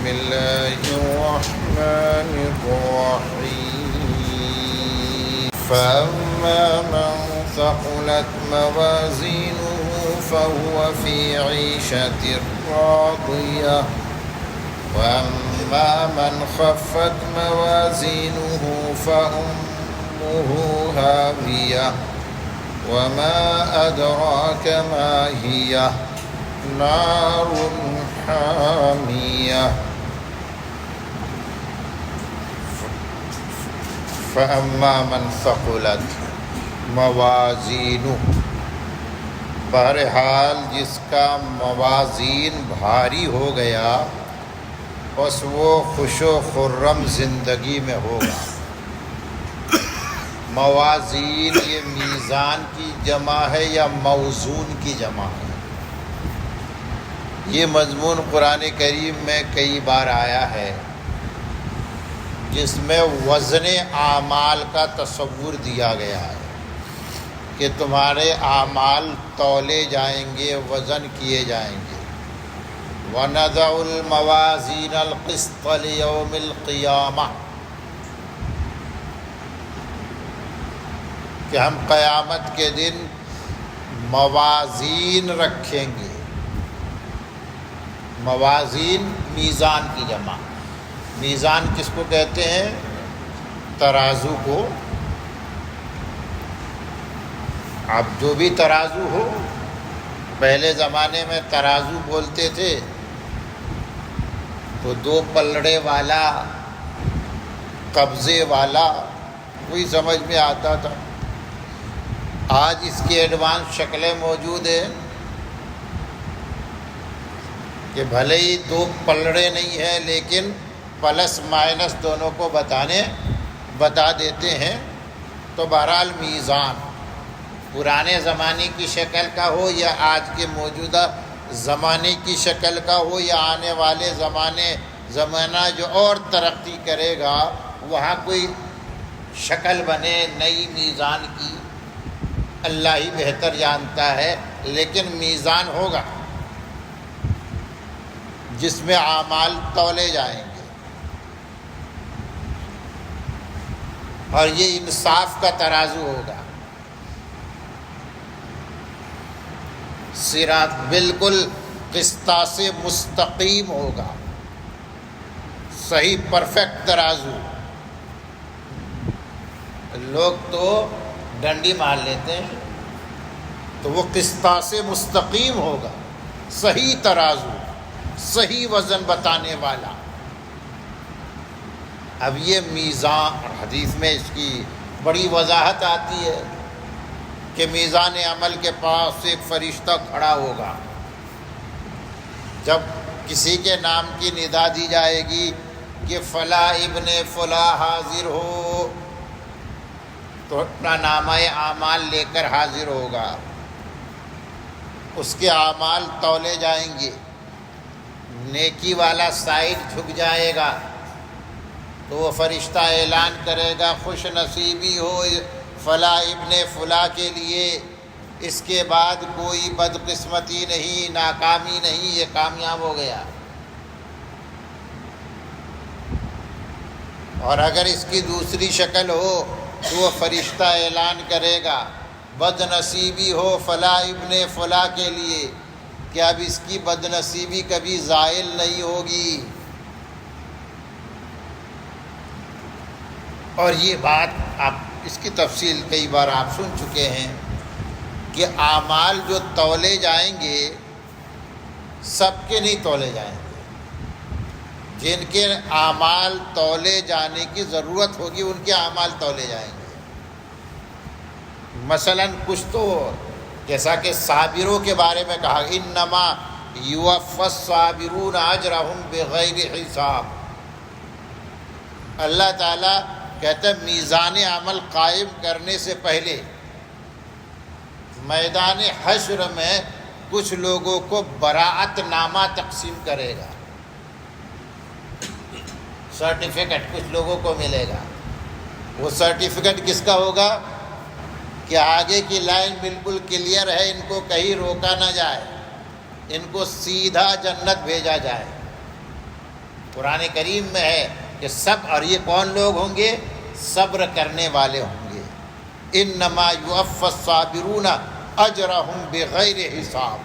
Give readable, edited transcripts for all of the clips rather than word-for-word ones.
بسم الله الرحمن الرحيم فأما من ثقلت موازينه فهو في عيشة راضية وأما من خفت موازينه فأمه هاوية وما أدراك ما هي نار حامية فأما من ثقلت موازینہ، بہرحال جس کا موازین بھاری ہو گیا بس وہ خوش و خرم زندگی میں ہوگا۔ موازین یہ میزان کی جمع ہے یا موزون کی جمع ہے؟ یہ مضمون قرآن کریم میں کئی بار آیا ہے جس میں وزن اعمال کا تصور دیا گیا ہے کہ تمہارے اعمال تولے جائیں گے، وزن کیے جائیں گے۔ وَنَضَعُ الْمَوَازِينَ الْقِسْطَ لِيَوْمِ الْقِيَامَةِ، کہ ہم قیامت کے دن موازین رکھیں گے۔ موازین میزان کی جمع۔ میزان کس کو کہتے ہیں؟ ترازو کو۔ اب جو بھی ترازو ہو، پہلے زمانے میں ترازو بولتے تھے تو 2 پلڑے والا، قبضے والا، وہی سمجھ میں آتا تھا۔ آج اس کی ایڈوانس شکلیں موجود ہیں کہ بھلے ہی 2 پلڑے نہیں ہیں لیکن پلس مائنس دونوں کو بتا دیتے ہیں۔ تو بہرحال میزان پرانے زمانے کی شکل کا ہو یا آج کے موجودہ زمانے کی شکل کا ہو یا آنے والے زمانہ جو اور ترقی کرے گا وہاں کوئی شکل بنے نئی میزان کی، اللہ ہی بہتر جانتا ہے، لیکن میزان ہوگا جس میں اعمال تولے جائیں گے، اور یہ انصاف کا ترازو ہوگا۔ صراط بالکل قسطاس مستقیم ہوگا، صحیح پرفیکٹ ترازو۔ لوگ تو ڈنڈی مار لیتے ہیں، تو وہ قسطاس مستقیم ہوگا، صحیح ترازو، صحیح وزن بتانے والا۔ اب یہ میزان، حدیث میں اس کی بڑی وضاحت آتی ہے کہ میزان عمل کے پاس ایک فرشتہ کھڑا ہوگا۔ جب کسی کے نام کی ندا دی جائے گی کہ فلاں ابن فلاں حاضر ہو، تو اپنا نامہ اعمال لے کر حاضر ہوگا، اس کے اعمال تولے جائیں گے۔ نیکی والا سائڈ جھک جائے گا تو وہ فرشتہ اعلان کرے گا خوش نصیبی ہو فلاں ابن فلاں کے لیے، اس کے بعد کوئی بدقسمتی نہیں، ناکامی نہیں، یہ کامیاب ہو گیا۔ اور اگر اس کی دوسری شکل ہو تو وہ فرشتہ اعلان کرے گا بد نصیبی ہو فلاں ابن فلاں کے لیے، کہ اب اس کی بد نصیبی کبھی زائل نہیں ہوگی۔ اور یہ بات آپ اس کی تفصیل کئی بار آپ سن چکے ہیں کہ اعمال جو تولے جائیں گے سب کے نہیں تولے جائیں گے، جن کے اعمال تولے جانے کی ضرورت ہوگی ان کے اعمال تولے جائیں گے۔ مثلا کچھ تو جیسا کہ صابروں کے بارے میں کہا انما یوفی الصابرون اجرہم بغیر حساب، اللہ تعالیٰ کہتا ہے میزان عمل قائم کرنے سے پہلے میدان حشر میں کچھ لوگوں کو براءت نامہ تقسیم کرے گا، سرٹیفکیٹ کچھ لوگوں کو ملے گا۔ وہ سرٹیفکیٹ کس کا ہوگا؟ کہ آگے کی لائن بالکل کلیئر ہے، ان کو کہیں روکا نہ جائے، ان کو سیدھا جنت بھیجا جائے۔ قرآن کریم میں ہے کہ اور یہ کون لوگ ہوں گے؟ صبر کرنے والے ہوں گے۔ انما یوفی الصابرون اجرہم بغیر حساب،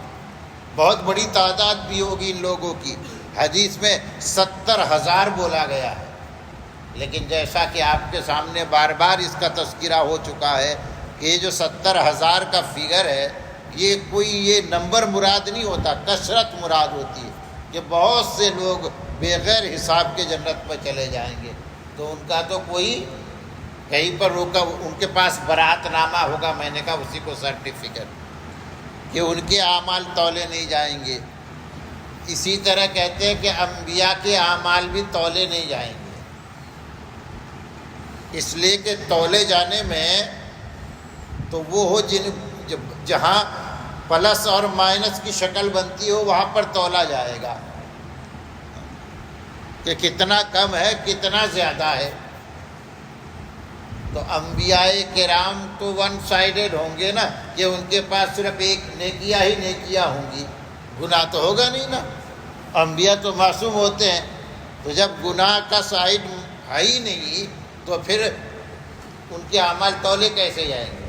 بہت بڑی تعداد بھی ہوگی ان لوگوں کی۔ حدیث میں 70,000 بولا گیا ہے، لیکن جیسا کہ آپ کے سامنے بار بار اس کا تذکرہ ہو چکا ہے کہ یہ جو 70,000 کا فگر ہے، یہ نمبر مراد نہیں ہوتا، کثرت مراد ہوتی ہے کہ بہت سے لوگ بغیر حساب کے جنت میں چلے جائیں گے۔ تو ان کا تو کوئی کہیں پر روکا، ان کے پاس برات نامہ ہوگا، میں نے کہا اسی کو سرٹیفکیٹ، کہ ان کے اعمال تولے نہیں جائیں گے۔ اسی طرح کہتے ہیں کہ انبیاء کے اعمال بھی تولے نہیں جائیں گے، اس لیے کہ تولے جانے میں تو وہ ہو جہاں پلس اور مائنس کی شکل بنتی ہو، وہاں پر تولا جائے گا کہ کتنا کم ہے کتنا زیادہ ہے۔ تو انبیاء کرام تو ون سائیڈڈ ہوں گے نا، کہ ان کے پاس صرف ایک نیکیاں ہی نیکیاں ہوں گی، گناہ تو ہوگا نہیں نا۔ انبیاء تو معصوم ہوتے ہیں، تو جب گناہ کا سائڈ ہے ہی نہیں تو پھر ان کے اعمال تولے کیسے جائیں گے؟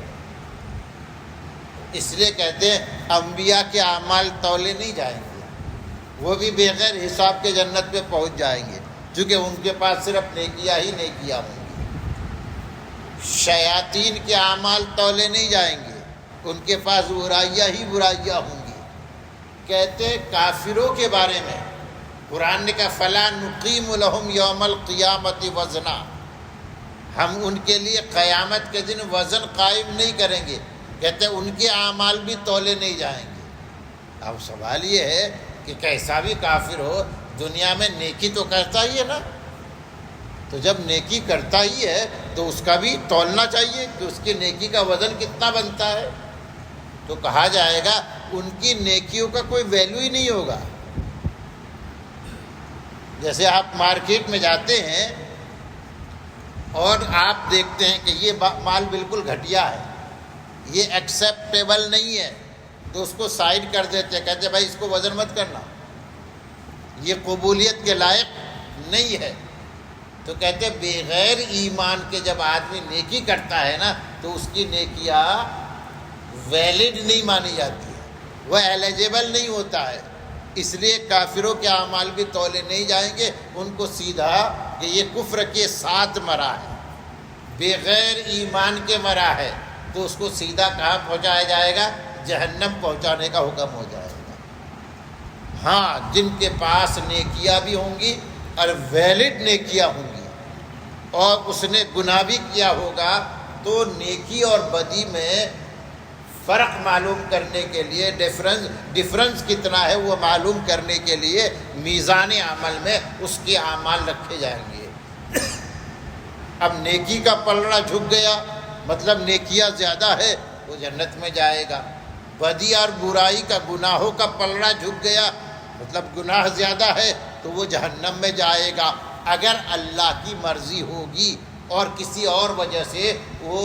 اس لیے کہتے ہیں انبیاء کے اعمال تولے نہیں جائیں گے، وہ بھی بغیر حساب کے جنت پہ پہنچ جائیں گے، کیونکہ ان کے پاس صرف نیکیاں ہی نیکیاں ہوں گی۔ شیاطین کے اعمال تولے نہیں جائیں گے، ان کے پاس برائیاں ہی برائیاں ہوں گی۔ کہتے ہیں کافروں کے بارے میں قرآن نے کہا فَلَا نُقِيمُ لَهُمْ يَوْمَ الْقِيَامَةِ وَزْنًا، ہم ان کے لیے قیامت کے دن وزن قائم نہیں کریں گے۔ کہتے ہیں ان کے اعمال بھی تولے نہیں جائیں گے۔ اب سوال یہ ہے کہ کیسا بھی کافر ہو، دنیا میں نیکی تو کرتا ہی ہے نا، تو جب نیکی کرتا ہی ہے تو اس کا بھی تولنا چاہیے کہ اس کی نیکی کا وزن کتنا بنتا ہے۔ تو کہا جائے گا ان کی نیکیوں کا کوئی ویلیو ہی نہیں ہوگا۔ جیسے آپ مارکیٹ میں جاتے ہیں اور آپ دیکھتے ہیں کہ یہ مال بالکل گھٹیا ہے، یہ ایکسیپٹیبل نہیں ہے، تو اس کو سائڈ کر دیتے ہیں، کہتے ہیں بھائی اس کو وزن مت کرنا، یہ قبولیت کے لائق نہیں ہے۔ تو کہتے ہیں بغیر ایمان کے جب آدمی نیکی کرتا ہے نا تو اس کی نیکیاں ویلڈ نہیں مانی جاتی ہے، وہ ایلیجیبل نہیں ہوتا ہے۔ اس لیے کافروں کے اعمال بھی تولے نہیں جائیں گے، ان کو سیدھا کہ یہ کفر کے ساتھ مرا ہے، بغیر ایمان کے مرا ہے، تو اس کو سیدھا کہاں پہنچایا جائے گا؟ جہنم پہنچانے کا حکم ہو جائے گا۔ ہاں، جن کے پاس نیکیاں بھی ہوں گی اور ویلڈ نیکیاں ہوں گی، اور اس نے گناہ بھی کیا ہوگا، تو نیکی اور بدی میں فرق معلوم کرنے کے لیے ڈفرنس کتنا ہے وہ معلوم کرنے کے لیے میزان عمل میں اس کے اعمال رکھے جائیں گے۔ اب نیکی کا پلڑا جھک گیا مطلب نیکیاں زیادہ ہے، وہ جنت میں جائے گا۔ بدی اور برائی کا گناہوں کا پلڑا جھک گیا مطلب گناہ زیادہ ہے تو وہ جہنم میں جائے گا۔ اگر اللہ کی مرضی ہوگی اور کسی اور وجہ سے وہ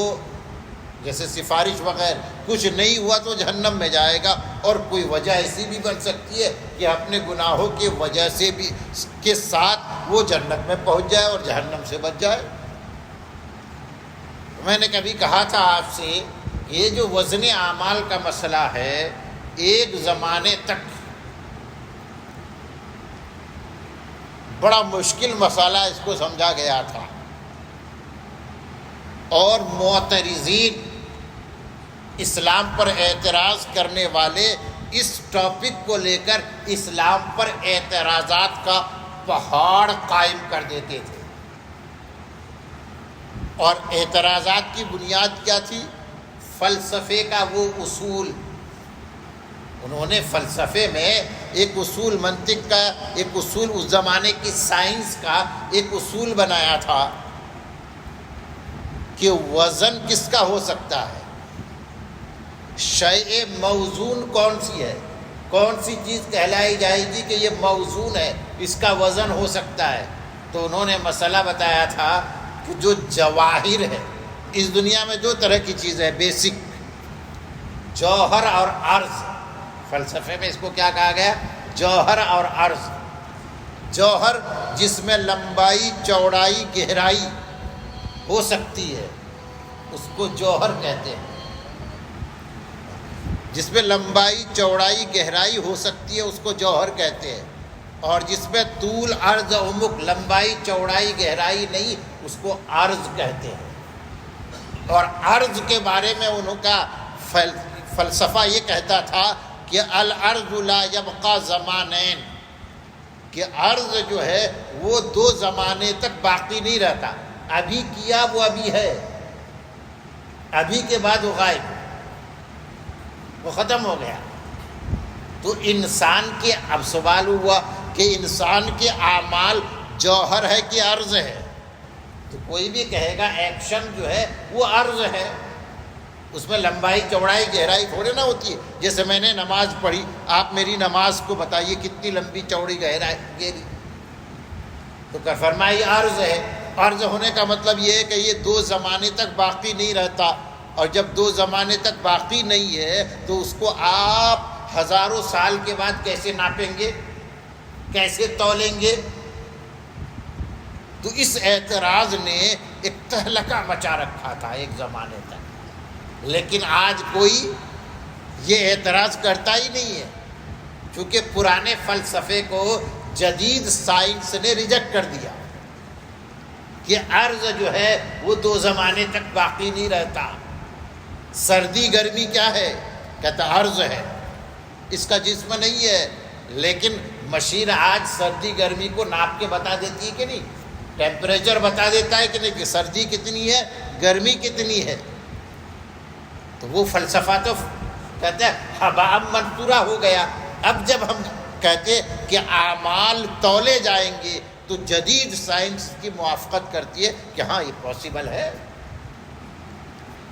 جیسے سفارش وغیرہ کچھ نہیں ہوا تو جہنم میں جائے گا، اور کوئی وجہ ایسی بھی بن سکتی ہے کہ اپنے گناہوں کی وجہ سے بھی کے ساتھ وہ جنت میں پہنچ جائے اور جہنم سے بچ جائے۔ میں نے کبھی کہا تھا آپ سے، یہ جو وزن اعمال کا مسئلہ ہے ایک زمانے تک بڑا مشکل مسئلہ اس کو سمجھا گیا تھا، اور معترضین اسلام پر اعتراض کرنے والے اس ٹاپک کو لے کر اسلام پر اعتراضات کا پہاڑ قائم کر دیتے تھے۔ اور اعتراضات کی بنیاد کیا تھی؟ فلسفے کا وہ اصول۔ انہوں نے فلسفے میں ایک اصول، منطق کا ایک اصول، اس زمانے کی سائنس کا ایک اصول بنایا تھا کہ وزن کس کا ہو سکتا ہے، شیء موزون کون سی ہے، کون سی چیز کہلائی جائے گی کہ یہ موزون ہے، اس کا وزن ہو سکتا ہے۔ تو انہوں نے مسئلہ بتایا تھا کہ جو جواہر ہے اس دنیا میں، جو طرح کی چیز ہے بیسک، جوہر اور عرض، فلسفے میں اس کو کیا کہا گیا؟ جوہر اور عرض۔ جوہر جس میں لمبائی چوڑائی گہرائی ہو سکتی ہے اس کو جوہر کہتے ہیں، جس میں لمبائی چوڑائی گہرائی ہو سکتی ہے اس کو جوہر کہتے ہیں، اور جس میں طول عرض عمق لمبائی چوڑائی گہرائی نہیں اس کو عرض کہتے ہیں۔ اور عرض کے بارے میں انہوں کا فلسفہ یہ کہتا تھا کہ العرض لا یبقى زمانین، کہ عرض جو ہے وہ دو زمانے تک باقی نہیں رہتا، ابھی کیا وہ ابھی ہے، ابھی کے بعد وہ غائب، وہ ختم ہو گیا۔ تو انسان کے اب سوال ہوا کہ انسان کے اعمال جوہر ہے کہ عرض ہے؟ تو کوئی بھی کہے گا ایکشن جو ہے وہ عرض ہے، اس میں لمبائی چوڑائی گہرائی تھوڑے نہ ہوتی ہے۔ جیسے میں نے نماز پڑھی، آپ میری نماز کو بتائیے کتنی لمبی چوڑی گہری، تو فرمایا عرض ہے۔ عرض ہونے کا مطلب یہ ہے کہ یہ دو زمانے تک باقی نہیں رہتا، اور جب دو زمانے تک باقی نہیں ہے تو اس کو آپ ہزاروں سال کے بعد کیسے ناپیں گے، کیسے تولیں گے؟ تو اس اعتراض نے ایک تہلکہ مچا رکھا تھا ایک زمانے تک، لیکن آج کوئی یہ اعتراض کرتا ہی نہیں ہے، چونکہ پرانے فلسفے کو جدید سائنس نے ریجیکٹ کر دیا کہ عرض جو ہے وہ دو زمانے تک باقی نہیں رہتا۔ سردی گرمی کیا ہے؟ کہتا عرض ہے، اس کا جسم نہیں ہے، لیکن مشین آج سردی گرمی کو ناپ کے بتا دیتی ہے کہ نہیں، ٹیمپریچر بتا دیتا ہے کہ نہیں کہ سردی کتنی ہے گرمی کتنی ہے۔ تو وہ فلسفہ تو کہتا ہے ہباء منثورا ہو گیا۔ اب جب ہم کہتے کہ اعمال تولے جائیں گے تو جدید سائنس کی موافقت کرتی ہے کہ ہاں یہ پاسبل ہے،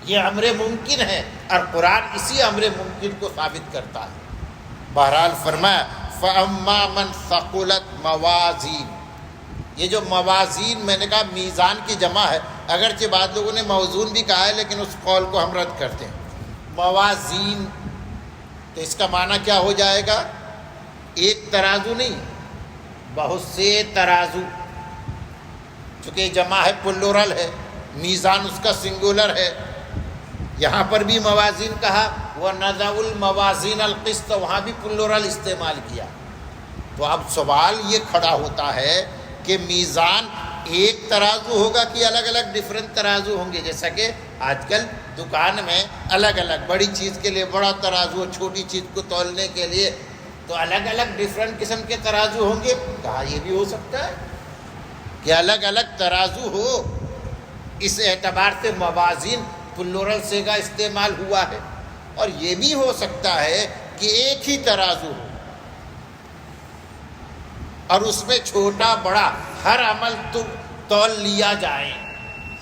یہ امر ممکن ہے، اور قرآن اسی امر ممکن کو ثابت کرتا ہے۔ بہرحال فرمایا فَأَمَّا مَنْ ثَقُلَتْ مَوَازِينُ، یہ جو موازین میں نے کہا میزان کی جمع ہے، اگرچہ بعض لوگوں نے موزون بھی کہا ہے لیکن اس قول کو ہم رد کرتے ہیں۔ موازین تو اس کا معنی کیا ہو جائے گا؟ ایک ترازو نہیں، بہت سے ترازو، چونکہ جمع ہے پلورل ہے، میزان اس کا سنگولر ہے۔ یہاں پر بھی موازین کہا، وَنَضَعُ الْمَوَازِينَ الْقِسْطَ، وہاں بھی پلورل استعمال کیا۔ تو اب سوال یہ کھڑا ہوتا ہے کہ میزان ایک ترازو ہوگا کہ الگ الگ ڈفرینٹ ترازو ہوں گے؟ جیسا کہ آج کل دکان میں الگ الگ بڑی چیز کے لیے بڑا ترازو، چھوٹی چیز کو تولنے کے لیے تو الگ الگ ڈفرینٹ قسم کے ترازو ہوں گے۔ کہا یہ بھی ہو سکتا ہے کہ الگ الگ ترازو ہو، اس اعتبار سے موازین پلورل سے کا استعمال ہوا ہے۔ اور یہ بھی ہو سکتا ہے کہ ایک ہی ترازو ہو اور اس میں چھوٹا بڑا ہر عمل تول لیا جائے،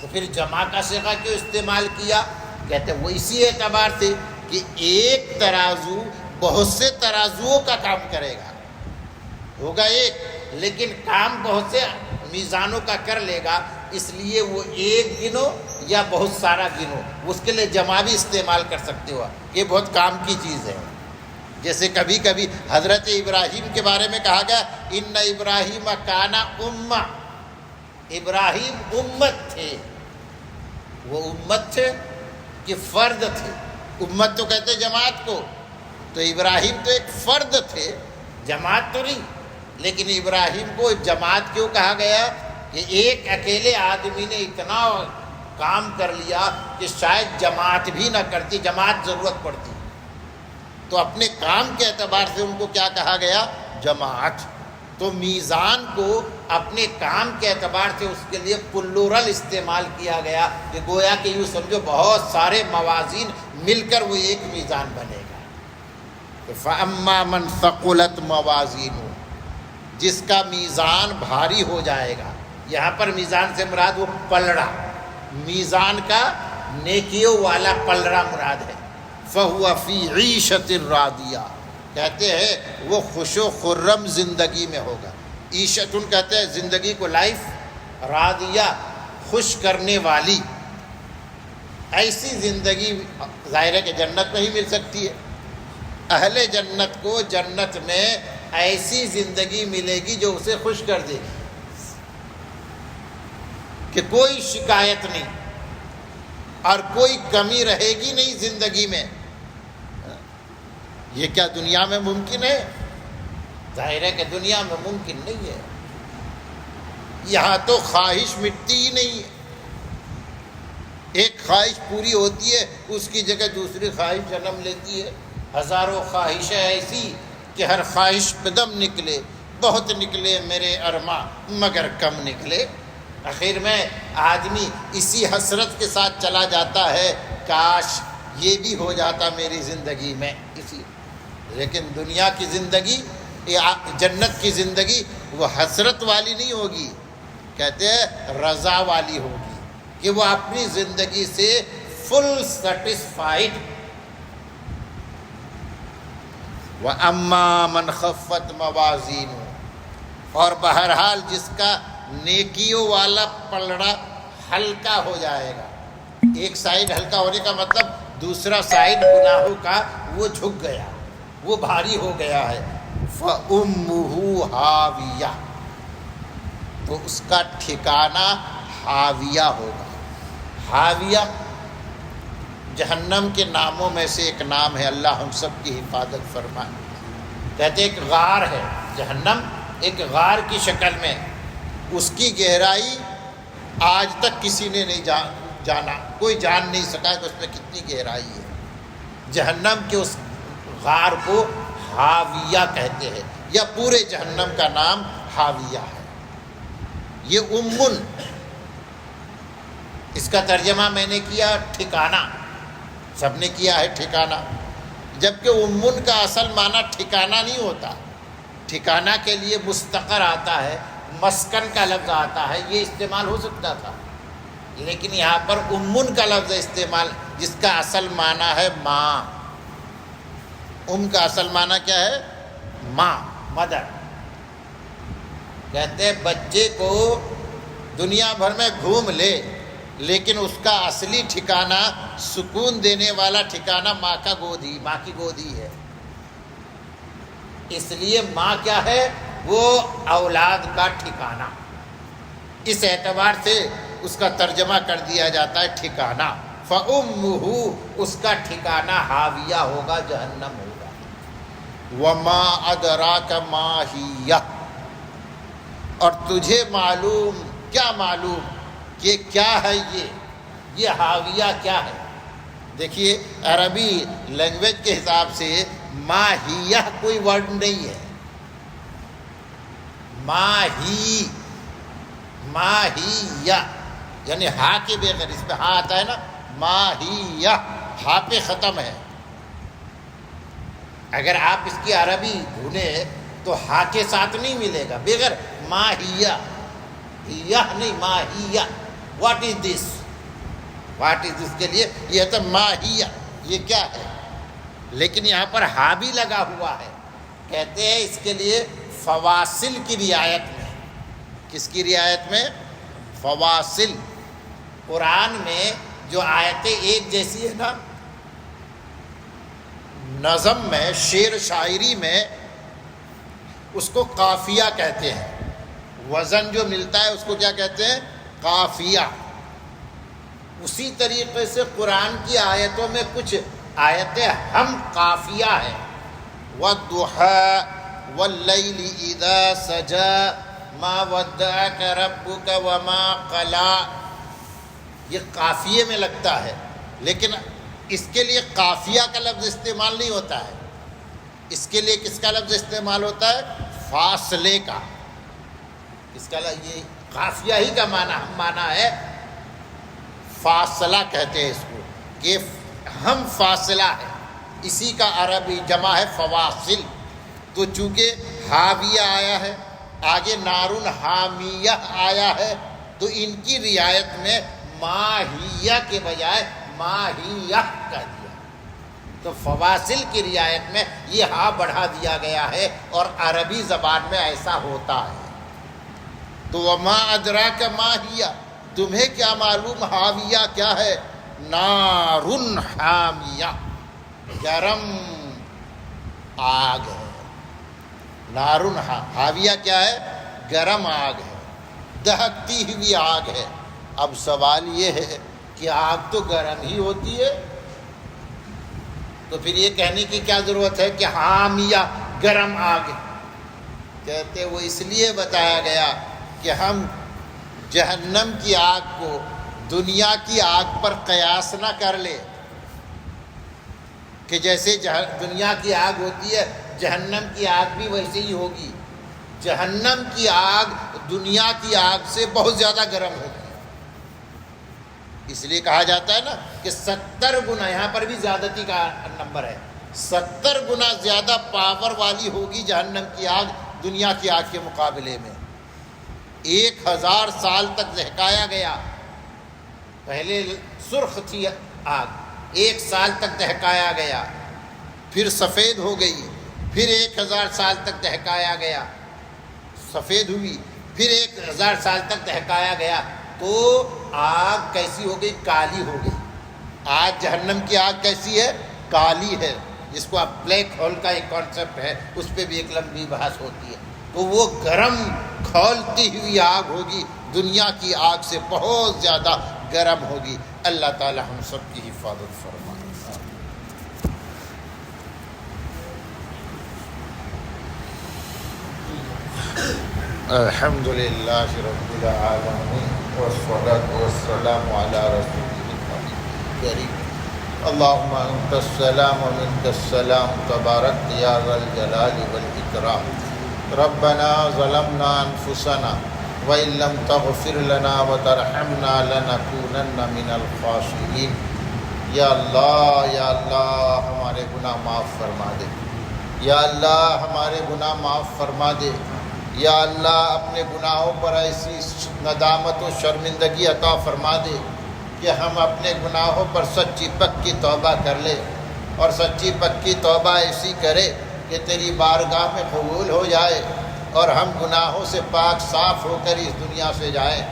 تو پھر جمع کا صیغہ کیوں استعمال کیا؟ کہتے ہیں وہ اسی اعتبار سے کہ ایک ترازو بہت سے ترازوؤں کا کام کرے گا، ہوگا ایک لیکن کام بہت سے میزانوں کا کر لے گا، اس لیے وہ ایک گنو یا بہت سارا گنو، اس کے لیے جمع بھی استعمال کر سکتے ہو، یہ بہت کام کی چیز ہے۔ جیسے کبھی کبھی حضرت ابراہیم کے بارے میں کہا گیا ان ابراہیم کان امہ، ابراہیم امت تھے، وہ امت تھے کہ فرد تھے؟ امت تو کہتے جماعت کو، تو ابراہیم تو ایک فرد تھے، جماعت تو نہیں۔ لیکن ابراہیم کو جماعت کیوں کہا گیا؟ کہ ایک اکیلے آدمی نے اتنا کام کر لیا کہ شاید جماعت بھی نہ کرتی، جماعت ضرورت پڑتی، تو اپنے کام کے اعتبار سے ان کو کیا کہا گیا؟ جماعت۔ تو میزان کو اپنے کام کے اعتبار سے اس کے لیے پلورل استعمال کیا گیا کہ گویا کہ یوں سمجھو بہت سارے موازین مل کر وہ ایک میزان بنے گا۔ فَأَمَّا مَنْ ثَقُلَتْ مَوَازِينُهُ، جس کا میزان بھاری ہو جائے گا۔ یہاں پر میزان سے مراد وہ پلڑا، میزان کا نیکیوں والا پلڑا مراد ہے۔ فَهُوَ فِي عِيشَةٍ رَاضِيَةٍ، کہتے ہیں وہ خوش و خرم زندگی میں ہوگا۔ عیشتن کہتے ہیں زندگی کو، لائف، راضیہ خوش کرنے والی، ایسی زندگی ظاہر ہے کہ جنت میں ہی مل سکتی ہے۔ اہل جنت کو جنت میں ایسی زندگی ملے گی جو اسے خوش کر دے گی کہ کوئی شکایت نہیں اور کوئی کمی رہے گی نہیں زندگی میں۔ یہ کیا دنیا میں ممکن ہے؟ ظاہر ہے کہ دنیا میں ممکن نہیں ہے۔ یہاں تو خواہش مٹتی ہی نہیں ہے، ایک خواہش پوری ہوتی ہے اس کی جگہ دوسری خواہش جنم لیتی ہے۔ ہزاروں خواہشیں ایسی کہ ہر خواہش پہ دم نکلے، بہت نکلے میرے ارماں مگر کم نکلے۔ آخر میں آدمی اسی حسرت کے ساتھ چلا جاتا ہے، کاش یہ بھی ہو جاتا میری زندگی میں اسی۔ لیکن دنیا کی زندگی، جنت کی زندگی وہ حسرت والی نہیں ہوگی، کہتے ہیں رضا والی ہوگی، کہ وہ اپنی زندگی سے فل سیٹسفائیڈ۔ وَأَمَّا مَنْ خَفَّتْ مَوَازِينُهُ، اور بہرحال جس کا نیکیوں والا پلڑا ہلکا ہو جائے گا۔ ایک سائیڈ ہلکا ہونے کا مطلب دوسرا سائیڈ گناہوں کا وہ جھک گیا، وہ بھاری ہو گیا ہے۔ فَأُمُّهُ ہاویہ، تو اس کا ٹھکانہ ہاویہ ہوگا۔ ہاویہ جہنم کے ناموں میں سے ایک نام ہے، اللہ ہم سب کی حفاظت فرمائے۔ کہتے ایک غار ہے جہنم، ایک غار کی شکل میں، اس کی گہرائی آج تک کسی نے نہیں جانا، کوئی جان نہیں سکا کہ اس میں کتنی گہرائی ہے۔ جہنم کے اس غار کو ہاویہ کہتے ہیں، یا پورے جہنم کا نام ہاویہ ہے۔ یہ امن، اس کا ترجمہ میں نے کیا ٹھکانہ، سب نے کیا ہے ٹھکانہ، جبکہ امن کا اصل معنی ٹھکانہ نہیں ہوتا۔ ٹھکانہ کے لیے مستقر آتا ہے، مسکن کا لفظ آتا ہے، یہ استعمال ہو سکتا تھا، لیکن یہاں پر امن کا لفظ استعمال، جس کا اصل معنی ہے ماں۔ کا اصل معنی کیا ہے؟ ماں، مدر۔ کہتے ہیں بچے کو دنیا بھر میں گھوم لے، لیکن اس کا اصلی ٹھکانہ، سکون دینے والا ٹھکانہ ماں کا گودی، ماں کی گودی ہے۔ اس لیے ماں کیا ہے؟ وہ اولاد کا ٹھکانہ۔ اس اعتبار سے اس کا ترجمہ کر دیا جاتا ہے ٹھکانہ۔ فَأُمُّهُ، اس کا ٹھکانہ ہاویہ ہوگا، جہنم ہوگا۔ وَمَا أَدْرَاكَ مَا هِيَ، اور تجھے معلوم، کیا معلوم کہ کیا ہے یہ ہاویہ کیا ہے؟ دیکھیے عربی لینگویج کے حساب سے ماہیہ کوئی ورڈ نہیں ہے۔ ماہیہ یعنی ہا کے بغیر، اس پہ ہا آتا ہے نا، ماہیہ ہا پہ ختم ہے۔ اگر آپ اس کی عربی ڈھونڈیں تو ہا کے ساتھ نہیں ملے گا، بغیر ماہیہ، نہیں ماہیہ۔ What is this, what is دس کے لیے یہ تو ماہیہ، یہ کیا ہے؟ لیکن یہاں پر ہا بھی لگا ہوا ہے، کہتے ہیں اس کے لیے فواصل کی رعایت میں۔ کس کی رعایت میں؟ فواصل۔ قرآن میں جو آیتیں ایک جیسی ہے نا، نظم میں، شعر شاعری میں اس کو قافیہ کہتے ہیں۔ وزن جو ملتا ہے اس کو کیا کہتے ہیں؟ قافیہ۔ اسی طریقے سے قرآن کی آیتوں میں کچھ آیتیں ہم قافیہ ہیں۔ وَالضُّحَىٰ وَاللَّيْلِ إِذَا سَجَىٰ مَا وَدَّعَكَ رَبُّكَ وَمَا قَلَىٰ، یہ قافیے میں لگتا ہے، لیکن اس کے لیے قافیہ کا لفظ استعمال نہیں ہوتا ہے۔ اس کے لیے کس کا لفظ استعمال ہوتا ہے؟ فاصلے کا۔ اس کا یہ قافیہ ہی کا معنی ہے، فاصلہ کہتے ہیں اس کو، کہ ہم فاصلہ ہے، اسی کا عربی جمع ہے فواصل۔ تو چونکہ ہاویہ آیا ہے، آگے نارن حامیہ آیا ہے، تو ان کی رعایت میں ماہیہ کے بجائے ماہیہ کہہ دیا، تو فواصل کی رعایت میں یہ ہا بڑھا دیا گیا ہے، اور عربی زبان میں ایسا ہوتا ہے۔ تو وما ادراک ما ہیہ، تمہیں کیا معلوم ہاویہ کیا ہے؟ نارن حامیہ، گرم آگ ہے۔ نارن حاویہ کیا ہے؟ گرم آگ ہے، دہکتی ہوئی آگ ہے۔ اب سوال یہ ہے کہ آگ تو گرم ہی ہوتی ہے، تو پھر یہ کہنے کی کیا ضرورت ہے کہ حامیہ گرم آگ ہے؟ کہتے وہ اس لیے بتایا گیا کہ ہم جہنم کی آگ کو دنیا کی آگ پر قیاس نہ کر لے کہ جیسے دنیا کی آگ ہوتی ہے جہنم کی آگ بھی ویسے ہی ہوگی۔ جہنم کی آگ دنیا کی آگ سے بہت زیادہ گرم ہوگی، اس لیے کہا جاتا ہے نا کہ 70 گنا، یہاں پر بھی زیادتی کا نمبر ہے، 70 گنا زیادہ پاور والی ہوگی جہنم کی آگ دنیا کی آگ کے مقابلے میں۔ 1000 سال تک دہکایا گیا، پہلے سرخ تھی آگ، 1 سال تک دہکایا گیا، پھر سفید ہو گئی، پھر 1000 سال تک دہکایا گیا، سفید ہوئی، پھر 1000 سال تک دہکایا گیا، تو آگ کیسی ہو گئی؟ کالی ہو گئی۔ آج جہنم کی آگ کیسی ہے؟ کالی ہے، جس کو آپ بلیک ہول کا ایک کانسیپٹ ہے، اس پہ بھی ایک لمبی بحث ہوتی ہے۔ تو وہ گرم کھولتی ہوئی آگ ہوگی، دنیا کی آگ سے بہت زیادہ گرم ہوگی۔ اللہ تعالی ہم سب کی حفاظت فرمائے۔ الحمد للہ رب العالمین والصلاة والسلام علی رسولہ الکریم۔ اللہم انت السلام ومنک السلام تبارک یا ذا الجلال والاکرام۔ ربنا ظلمنا انفسنا وإن لم تغفر لنا وترحمنا لنكونن من الخاسرین۔ یا اللہ ہمارے گناہ معاف فرما دے، یا اللہ ہمارے گناہ معاف فرما دے، یا اللہ اپنے گناہوں پر ایسی ندامت و شرمندگی عطا فرما دے کہ ہم اپنے گناہوں پر سچی پکی توبہ کر لے، اور سچی پکی توبہ ایسی کرے کہ تیری بارگاہ میں قبول ہو جائے، اور ہم گناہوں سے پاک صاف ہو کر اس دنیا سے جائیں۔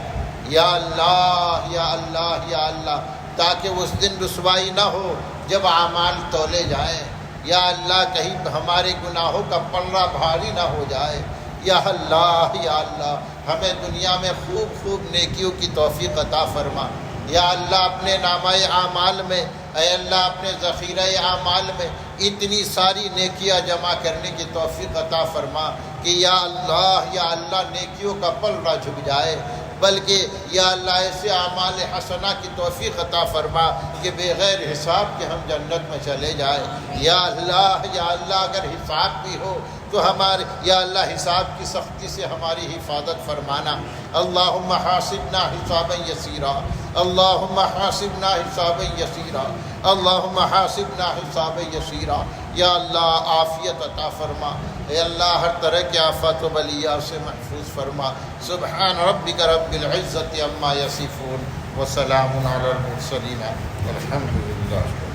یا اللہ یا اللہ یا اللہ، تاکہ اس دن رسوائی نہ ہو جب اعمال تولے جائیں۔ یا اللہ کہیں ہمارے گناہوں کا پلڑا بھاری نہ ہو جائے۔ یا اللہ ہمیں دنیا میں خوب نیکیوں کی توفیق عطا فرما۔ یا اللہ اپنے نامہ اعمال میں، اے اللہ اپنے ذخیرہ اعمال میں اتنی ساری نیکیاں جمع کرنے کی توفیق عطا فرما کہ یا اللہ نیکیوں کا پلڑا جھک جائے، بلکہ یا اللہ ایسے اعمال حسنہ کی توفیق عطا فرما کہ بغیر حساب کے ہم جنت میں چلے جائیں۔ یا اللہ اگر حساب بھی ہو تو ہمارے یا اللہ حساب کی سختی سے ہماری حفاظت فرمانا۔ اللہم حاسبنا حسابا یسیرا، اللہم حاسبنا حسابا یسیرا، اللہم حاسبنا حسابا یسیرا۔ یا اللہ عافیت عطا فرما، اے اللہ ہر طرح کے آفات و بلیات سے محفوظ فرما۔ سبحان ربک رب العزت عما یصفون وسلام علی المرسلین والحمد للہ۔